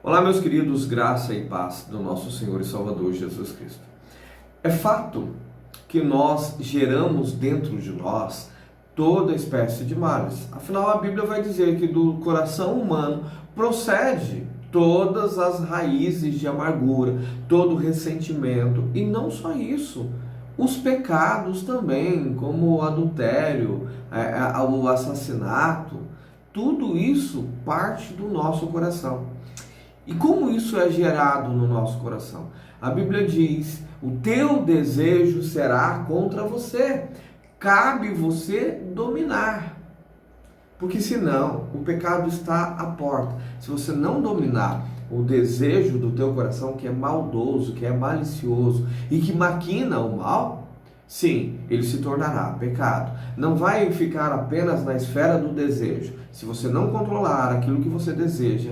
Olá, meus queridos, graça e paz do nosso Senhor e Salvador Jesus Cristo. É fato que nós geramos dentro de nós toda espécie de males. Afinal, a Bíblia vai dizer que do coração humano procede todas as raízes de amargura, todo ressentimento. E não só isso, os pecados também, como o adultério, o assassinato, tudo isso parte do nosso coração. E como isso é gerado no nosso coração? A Bíblia diz: o teu desejo será contra você, cabe você dominar. Porque senão o pecado está à porta. Se você não dominar o desejo do teu coração, que é maldoso, que é malicioso e que maquina o mal, sim, ele se tornará pecado. Não vai ficar apenas na esfera do desejo. Se você não controlar aquilo que você deseja,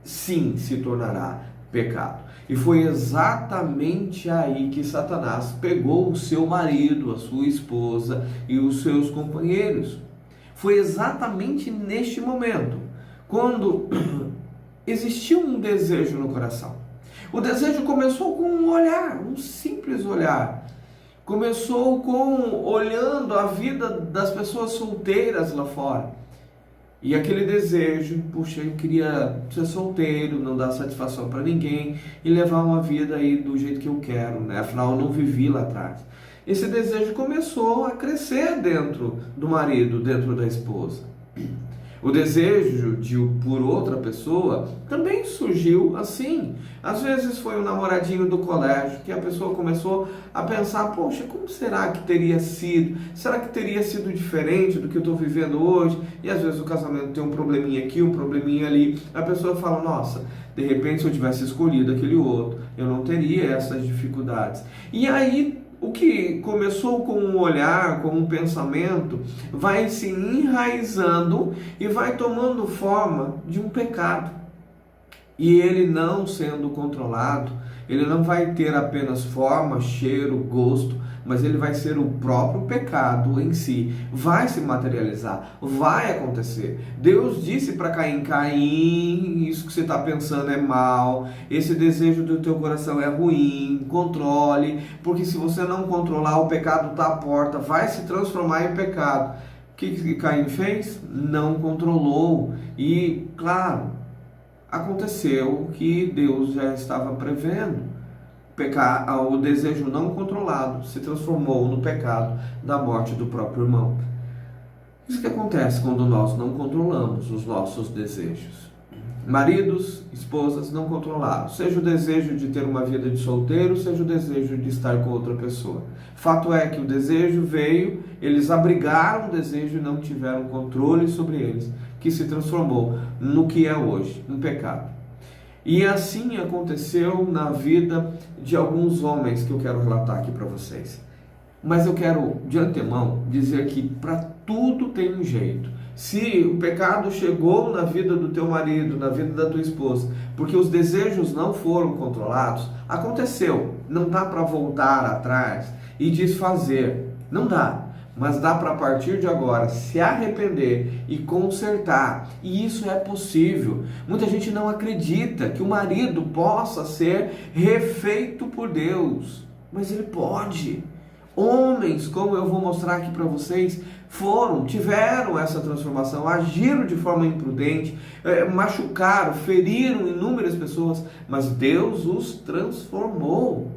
sim, se tornará pecado. E foi exatamente aí que Satanás pegou o seu marido, a sua esposa e os seus companheiros. Foi exatamente neste momento, quando existiu um desejo no coração. O desejo começou com um olhar, um simples olhar. Começou com olhando a vida das pessoas solteiras lá fora. E aquele desejo, puxa, eu queria ser solteiro, não dar satisfação para ninguém e levar uma vida aí do jeito que eu quero, né? Afinal, eu não vivi lá atrás. Esse desejo começou a crescer dentro do marido, dentro da esposa. O desejo por outra pessoa também surgiu assim. Às vezes foi um namoradinho do colégio que a pessoa começou a pensar: poxa, como será que teria sido? Será que teria sido diferente do que eu estou vivendo hoje? E às vezes o casamento tem um probleminha aqui, um probleminha ali. A pessoa fala: nossa, de repente se eu tivesse escolhido aquele outro, eu não teria essas dificuldades. E aí, o que começou com um olhar, com um pensamento, vai se enraizando e vai tomando forma de um pecado. E ele, não sendo controlado, ele não vai ter apenas forma, cheiro, gosto, mas ele vai ser o próprio pecado em si. Vai se materializar, vai acontecer. Deus disse para Caim: Caim, isso que você está pensando é mal, esse desejo do teu coração é ruim, controle, porque se você não controlar, o pecado está à porta, vai se transformar em pecado. O que Caim fez? Não controlou. E, claro, aconteceu o que Deus já estava prevendo. O desejo não controlado se transformou no pecado da morte do próprio irmão. Isso que acontece quando nós não controlamos os nossos desejos. Maridos, esposas não controlaram, seja o desejo de ter uma vida de solteiro, seja o desejo de estar com outra pessoa. Fato é que o desejo veio, eles abrigaram o desejo e não tiveram controle sobre eles, que se transformou no que é hoje, um pecado. E assim aconteceu na vida de alguns homens que eu quero relatar aqui para vocês. Mas eu quero, de antemão, dizer que para tudo tem um jeito. Se o pecado chegou na vida do teu marido, na vida da tua esposa, porque os desejos não foram controlados, aconteceu. Não dá para voltar atrás e desfazer. Não dá. Mas dá para, a partir de agora, se arrepender e consertar. E isso é possível. Muita gente não acredita que o marido possa ser refeito por Deus. Mas ele pode. Homens, como eu vou mostrar aqui para vocês, tiveram essa transformação, agiram de forma imprudente, machucaram, feriram inúmeras pessoas, mas Deus os transformou.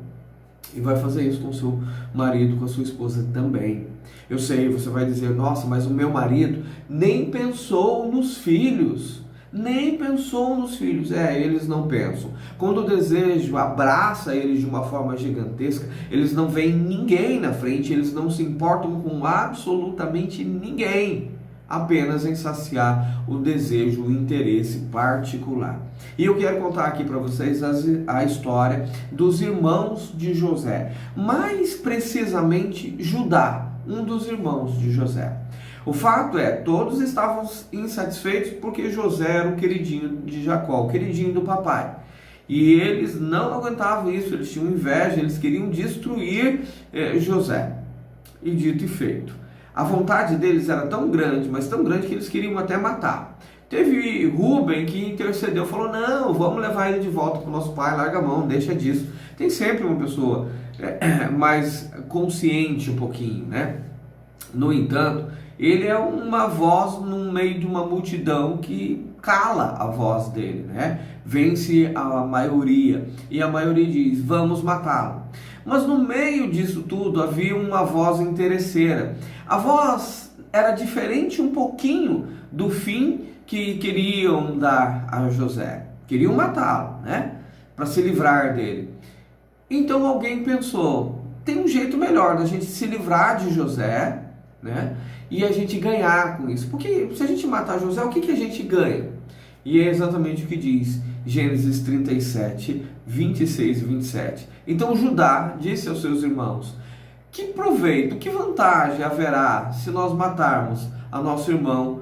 E vai fazer isso com o seu marido, com a sua esposa também. Eu sei, você vai dizer: nossa, mas o meu marido nem pensou nos filhos. Nem pensou nos filhos. Eles não pensam. Quando o desejo abraça eles de uma forma gigantesca, eles não veem ninguém na frente, eles não se importam com absolutamente ninguém. Apenas em saciar o desejo, o interesse particular. E eu quero contar aqui para vocês a história dos irmãos de José. Mais precisamente, Judá, um dos irmãos de José. O fato é, todos estavam insatisfeitos porque José era o queridinho de Jacó, o queridinho do papai. E eles não aguentavam isso, eles tinham inveja, eles queriam destruir José. E dito e feito. A vontade deles era tão grande, mas tão grande, que eles queriam até matar. Teve Rúben que intercedeu, falou, não, vamos levar ele de volta para o nosso pai, larga a mão, deixa disso. Tem sempre uma pessoa mais consciente um pouquinho, né? No entanto, ele é uma voz no meio de uma multidão que cala a voz dele, né? Vence a maioria, e a maioria diz, vamos matá-lo. Mas no meio disso tudo havia uma voz interesseira. A voz era diferente um pouquinho do fim que queriam dar a José. Queriam matá-lo, né? Para se livrar dele. Então alguém pensou, tem um jeito melhor da gente se livrar de José, né? E a gente ganhar com isso. Porque se a gente matar José, o que a gente ganha? E é exatamente o que diz Gênesis 37, 26 e 27. Então Judá disse aos seus irmãos, que proveito, que vantagem haverá se nós matarmos a nosso irmão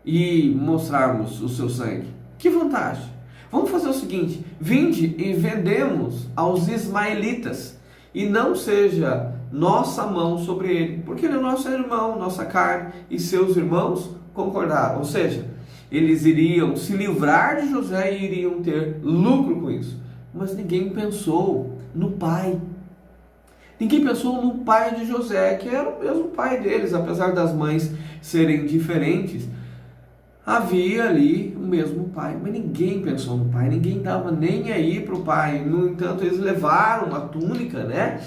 e mostrarmos o seu sangue? Que vantagem? Vamos fazer o seguinte, vinde e vendemos aos ismaelitas, e não seja nossa mão sobre ele, porque ele é nosso irmão, nossa carne, e seus irmãos concordaram. Ou seja, eles iriam se livrar de José e iriam ter lucro com isso. Mas ninguém pensou no pai. Ninguém pensou no pai de José, que era o mesmo pai deles, apesar das mães serem diferentes. Havia ali o mesmo pai, mas ninguém pensou no pai, ninguém dava nem aí para o pai. No entanto, eles levaram a túnica, né?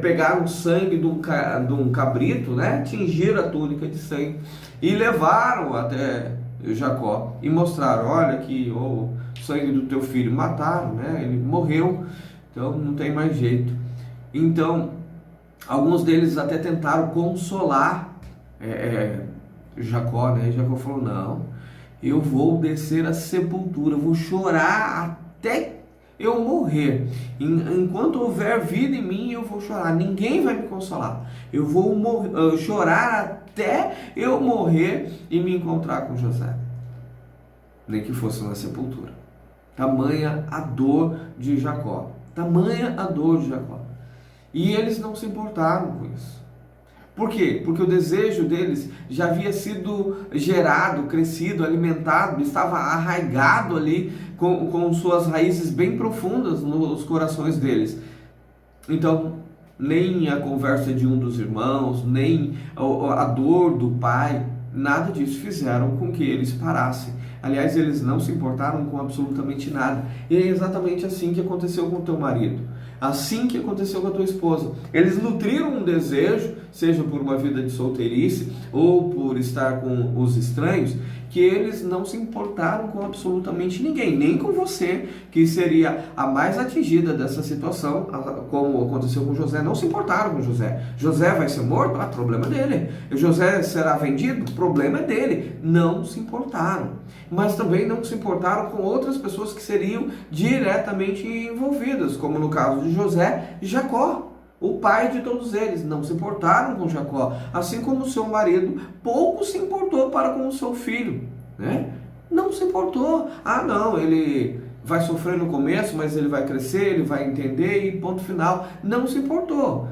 Pegaram o sangue de um cabrito, né? Tingiram a túnica de sangue e levaram até Jacó e mostraram, olha que o sangue do teu filho mataram, né? Ele morreu, então não tem mais jeito. Então, alguns deles até tentaram consolar Jacó, né? Jacó falou, não, eu vou descer à sepultura, vou chorar até eu morrer. Enquanto houver vida em mim, eu vou chorar, ninguém vai me consolar. Eu vou chorar até eu morrer e me encontrar com José. Nem que fosse na sepultura. Tamanha a dor de Jacó. Tamanha a dor de Jacó. E eles não se importaram com isso. Por quê? Porque o desejo deles já havia sido gerado, crescido, alimentado, estava arraigado ali com suas raízes bem profundas nos corações deles. Então, nem a conversa de um dos irmãos, nem a dor do pai, nada disso fizeram com que eles parassem. Aliás, eles não se importaram com absolutamente nada. E é exatamente assim que aconteceu com o teu marido. Assim que aconteceu com a tua esposa. Eles nutriram um desejo, seja por uma vida de solteirice ou por estar com os estranhos, que eles não se importaram com absolutamente ninguém, nem com você, que seria a mais atingida dessa situação, como aconteceu com José. Não se importaram com José. José vai ser morto? Problema dele. José será vendido? Problema dele. Não se importaram. Mas também não se importaram com outras pessoas que seriam diretamente envolvidas, como no caso de José e Jacó, o pai de todos eles. Não se importaram com Jacó, assim como o seu marido pouco se importou para com o seu filho, né? Não se importou. Não, ele vai sofrer no começo, mas ele vai crescer, ele vai entender e ponto final. Não se importou.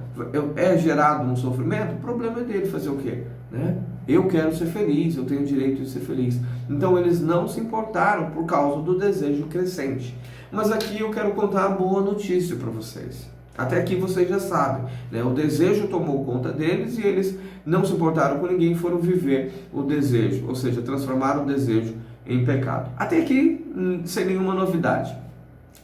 É gerado um sofrimento? O problema é dele, fazer o quê? Né? Eu quero ser feliz, eu tenho o direito de ser feliz. Então eles não se importaram por causa do desejo crescente. Mas aqui eu quero contar a boa notícia para vocês. Até aqui vocês já sabem, né? O desejo tomou conta deles e eles não se importaram com ninguém, foram viver o desejo, ou seja, transformaram o desejo em pecado. Até aqui sem nenhuma novidade.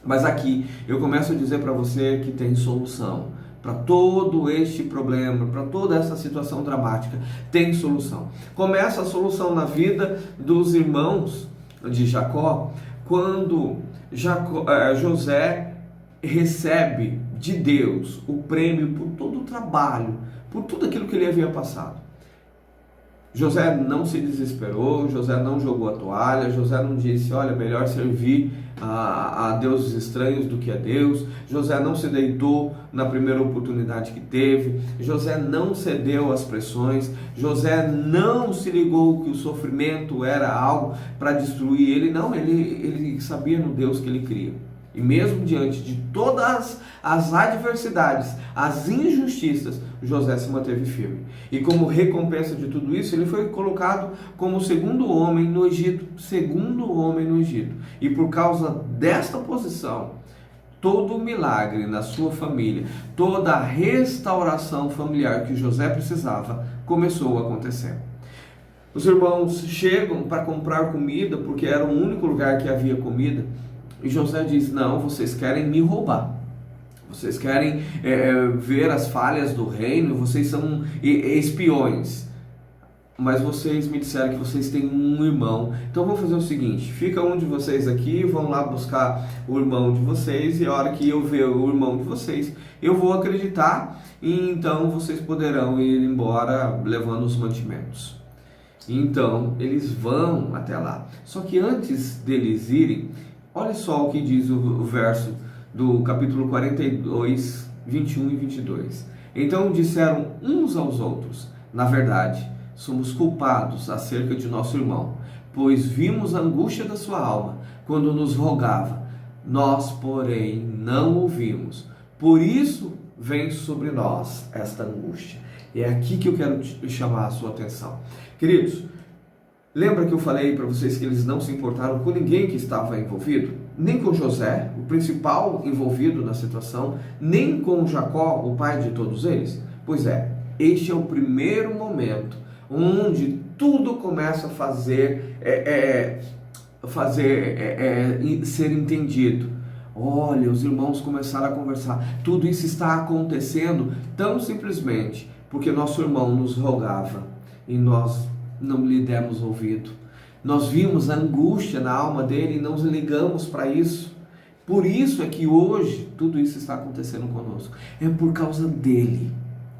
Mas aqui eu começo a dizer para você que tem solução. Para todo este problema, para toda essa situação dramática, tem solução. Começa a solução na vida dos irmãos de Jacó, quando José recebe de Deus o prêmio por todo o trabalho, por tudo aquilo que ele havia passado. José não se desesperou, José não jogou a toalha, José não disse, olha, melhor servir a deuses estranhos do que a Deus. José não se deitou na primeira oportunidade que teve, José não cedeu às pressões, José não se ligou que o sofrimento era algo para destruir ele. Não, ele sabia no Deus que ele cria. E mesmo diante de todas as adversidades, as injustiças, José se manteve firme. E como recompensa de tudo isso, ele foi colocado como o segundo homem no Egito. Segundo homem no Egito. E por causa desta posição, todo o milagre na sua família, toda a restauração familiar que José precisava, começou a acontecer. Os irmãos chegam para comprar comida, porque era o único lugar que havia comida. E José diz: não, vocês querem me roubar. Vocês querem ver as falhas do reino, vocês são espiões. Mas vocês me disseram que vocês têm um irmão. Então vamos fazer o seguinte: fica um de vocês aqui, vão lá buscar o irmão de vocês, e a hora que eu ver o irmão de vocês, eu vou acreditar, e então vocês poderão ir embora levando os mantimentos. Então eles vão até lá. Só que antes deles irem, olha só o que diz o verso do capítulo 42, 21 e 22. Então disseram uns aos outros: na verdade, somos culpados acerca de nosso irmão, pois vimos a angústia da sua alma quando nos rogava. Nós, porém, não ouvimos. Por isso vem sobre nós esta angústia. E é aqui que eu quero chamar a sua atenção. Queridos, lembra que eu falei para vocês que eles não se importaram com ninguém que estava envolvido? Nem com José, o principal envolvido na situação, nem com Jacó, o pai de todos eles? Pois é, este é o primeiro momento onde tudo começa a ser entendido. Olha, os irmãos começaram a conversar. Tudo isso está acontecendo tão simplesmente porque nosso irmão nos rogava e nós não lhe demos ouvido. Nós vimos a angústia na alma dele e não ligamos para isso. Por isso é que hoje tudo isso está acontecendo conosco. É por causa dele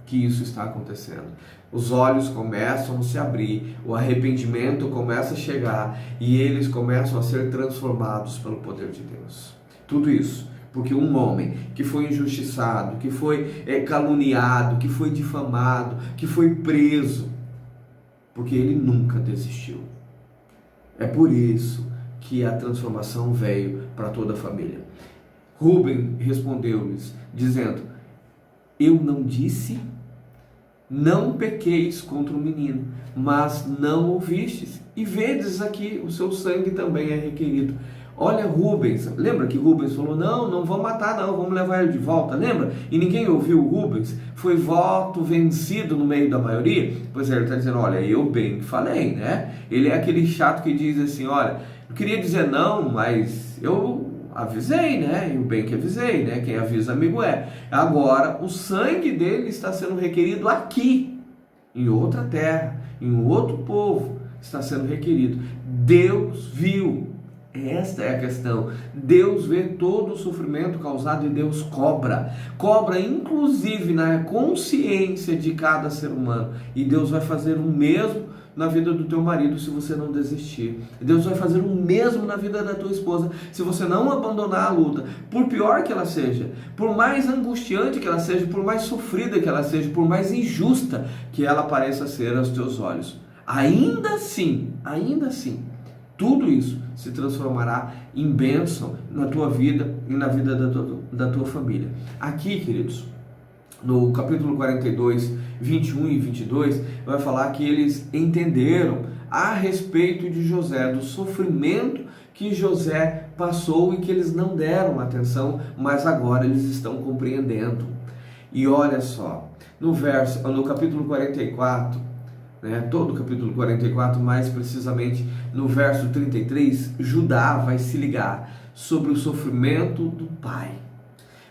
que isso está acontecendo. Os olhos começam a se abrir, o arrependimento começa a chegar e eles começam a ser transformados pelo poder de Deus. Tudo isso porque um homem que foi injustiçado, que foi caluniado, que foi difamado, que foi preso, porque ele nunca desistiu. É por isso que a transformação veio para toda a família. Rúben respondeu-lhes, dizendo: eu não disse, não pequeis contra o menino, mas não ouvistes, e vedes aqui, o seu sangue também é requerido. Olha Rubens, lembra que Rubens falou: não vamos matar não, vamos levar ele de volta, lembra? E ninguém ouviu o Rubens, foi voto vencido no meio da maioria. Pois é, ele está dizendo: olha, eu bem que falei, né? Ele é aquele chato que diz assim: olha, eu queria dizer não, mas eu avisei, né? E o bem que avisei, né? Quem avisa amigo é. Agora, o sangue dele está sendo requerido aqui, em outra terra, em um outro povo, está sendo requerido. Deus viu. Esta é a questão. Deus vê todo o sofrimento causado e Deus cobra inclusive na consciência de cada ser humano. E Deus vai fazer o mesmo na vida do teu marido se você não desistir. Deus vai fazer o mesmo na vida da tua esposa se você não abandonar a luta. Por pior que ela seja, por mais angustiante que ela seja, por mais sofrida que ela seja, por mais injusta que ela pareça ser aos teus olhos. Ainda assim, tudo isso se transformará em bênção na tua vida e na vida da tua família. Aqui, queridos, no capítulo 42, 21 e 22, vai falar que eles entenderam a respeito de José, do sofrimento que José passou e que eles não deram atenção, mas agora eles estão compreendendo. E olha só, no capítulo 44, todo o capítulo 44, mais precisamente no verso 33, Judá vai se ligar sobre o sofrimento do pai.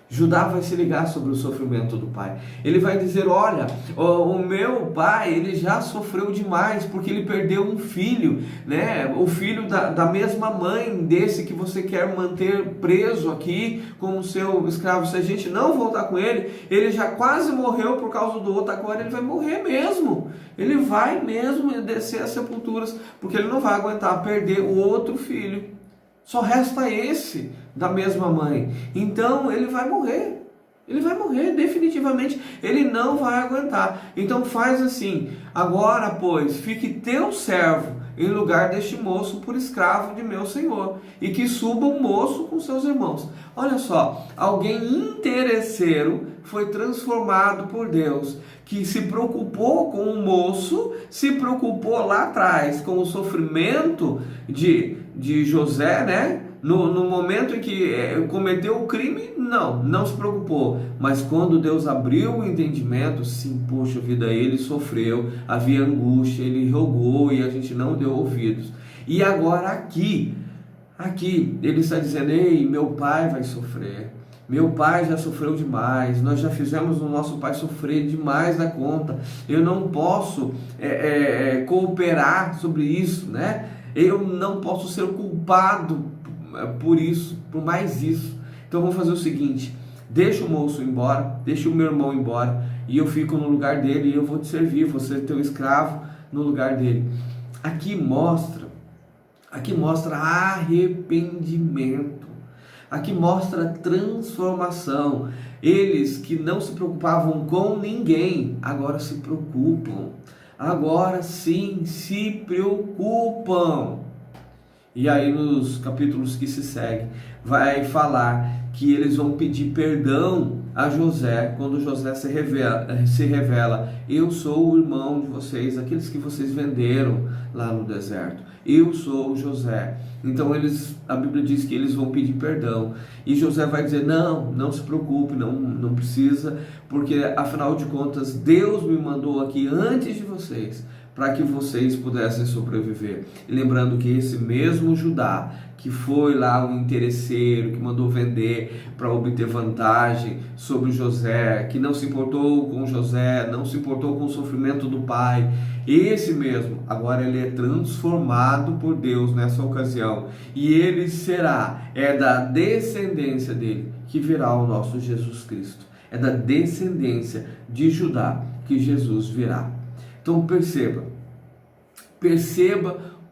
Judá vai se ligar sobre o sofrimento do pai. Ele vai dizer: olha, o meu pai, ele já sofreu demais, porque ele perdeu um filho, né? O filho da mesma mãe desse que você quer manter preso aqui como seu escravo. Se a gente não voltar com ele, ele já quase morreu por causa do outro, agora ele vai morrer mesmo. Ele vai mesmo descer as sepulturas, porque ele não vai aguentar perder o outro filho. Só resta esse da mesma mãe. Então ele vai morrer. Ele vai morrer, definitivamente, ele não vai aguentar. Então faz assim: agora, pois, fique teu servo em lugar deste moço por escravo de meu senhor, e que suba o moço com seus irmãos. Olha só, alguém interesseiro foi transformado por Deus, que se preocupou com o moço, se preocupou lá atrás com o sofrimento de José, né? No momento em que cometeu o crime, não se preocupou. Mas quando Deus abriu o entendimento, sim, poxa vida, ele sofreu, havia angústia, ele rogou e a gente não deu ouvidos. E agora aqui ele está dizendo: ei, meu pai vai sofrer. Meu pai já sofreu demais, nós já fizemos o nosso pai sofrer demais da conta. Eu não posso cooperar sobre isso, né? Eu não posso ser culpado por isso, por mais isso. Então vamos fazer o seguinte: deixa o moço embora, deixa o meu irmão embora, e eu fico no lugar dele e eu vou te servir, vou ser teu escravo no lugar dele. Aqui mostra arrependimento, aqui mostra transformação. Eles que não se preocupavam com ninguém, agora se preocupam, agora sim se preocupam. E aí nos capítulos que se seguem, vai falar que eles vão pedir perdão a José, quando José se revela: eu sou o irmão de vocês, aqueles que vocês venderam lá no deserto, eu sou o José. Então a Bíblia diz que eles vão pedir perdão, e José vai dizer: não se preocupe, não precisa, porque afinal de contas Deus me mandou aqui antes de vocês, para que vocês pudessem sobreviver. E lembrando que esse mesmo Judá, que foi lá um interesseiro, que mandou vender para obter vantagem sobre José, que não se importou com José, não se importou com o sofrimento do pai, esse mesmo, agora ele é transformado por Deus nessa ocasião, e ele é da descendência dele que virá o nosso Jesus Cristo. É da descendência de Judá que Jesus virá. Então perceba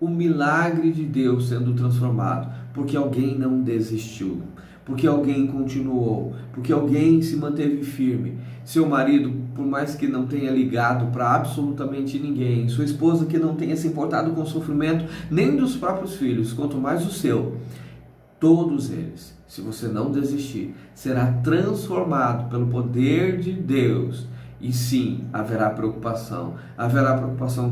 o milagre de Deus sendo transformado, porque alguém não desistiu, porque alguém continuou, porque alguém se manteve firme. Seu marido, por mais que não tenha ligado para absolutamente ninguém, sua esposa que não tenha se importado com o sofrimento nem dos próprios filhos, quanto mais o seu, todos eles, se você não desistir, será transformado pelo poder de Deus. E sim, haverá preocupação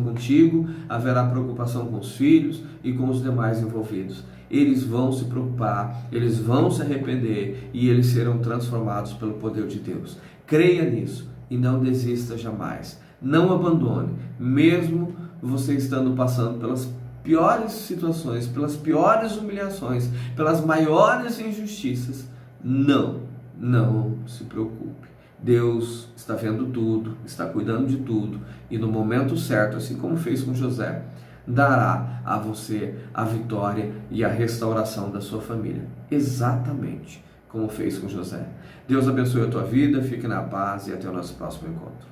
contigo, haverá preocupação com os filhos e com os demais envolvidos. Eles vão se preocupar, eles vão se arrepender e eles serão transformados pelo poder de Deus. Creia nisso e não desista jamais. Não abandone, mesmo você estando passando pelas piores situações, pelas piores humilhações, pelas maiores injustiças. Não se preocupe. Deus está vendo tudo, está cuidando de tudo, e no momento certo, assim como fez com José, dará a você a vitória e a restauração da sua família, exatamente como fez com José. Deus abençoe a tua vida, fique na paz e até o nosso próximo encontro.